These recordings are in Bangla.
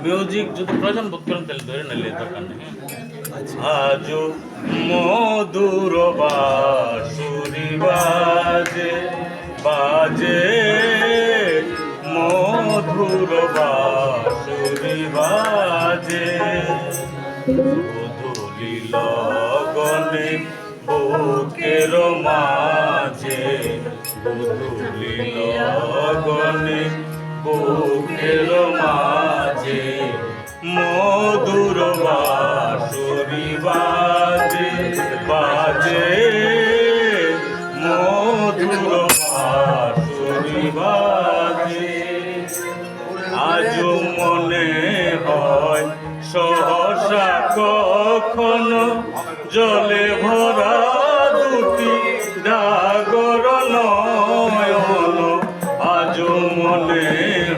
মিউজিক যদি প্রয়োজন বোধ করেন তাহলে ধরে নিলে দরকার নেই। আজ মধুর বাঁশুরি বাজে বাজে, মধুর বাঁশুরি বাজে, ধুলি লগনে বুকের মাঝে, ধুলি লগনে বুকের মাঝে, মধুর বাঁশুরি বাজে বাজে, মধুর বাঁশুরি বাজে। আজ মনে হয় সহসা কখনো জলে ভরা দুটি ডাগর নয়ন, আজ মনে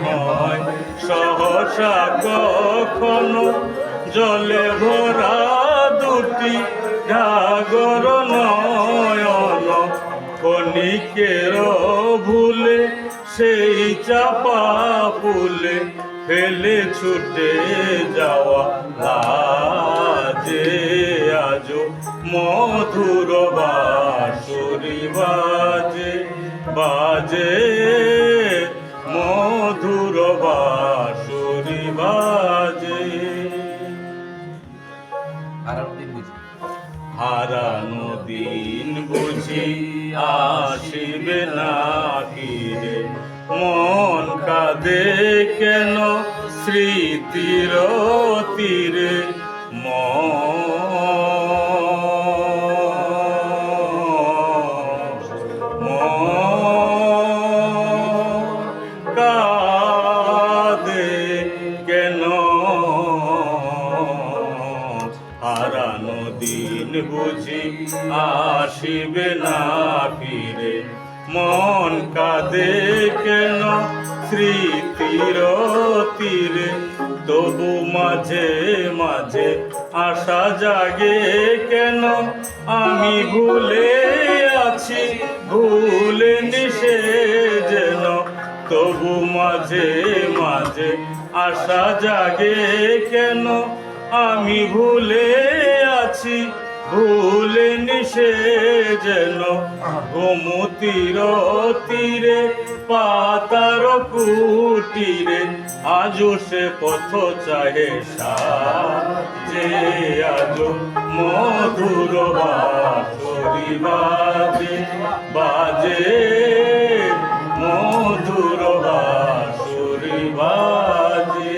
হয় সহসা কখনো জলে ভরা দুটি ডাগর নয়ন, ক্ষণিকের ভুলে সেই চাপা ফুলে ফেলে ছুটে যাওয়া লাজে, আজ মধুর বাঁশুরি বাজে বাজে, মধুর বাঁশুরি বাজে। হারানো দিন বুঝি আসিবে না ফিরে, মন কাঁদে কেন স্মৃতির তীরে, কাঁদে কেন, হারানো দিন বুঝি আসিবে না ফিরে, মন কাঁদে কেন স্মৃতির তীরে, তবু মাঝে মাঝে আশা জাগে কেন, আমি ভুলে আছি ভুলে নিশে যেন, তবু মাঝে মাঝে আশা জাগে কেন, আমি ভুলে আছি ভুলে নিশে যেন, গোমতীর তীরে পাতার কুটিরে, আজও সে পথ চাহে সাজে, আজ মধুর বাঁশুরি বাজে বাজে, মধুর বাঁশুরি বাজে।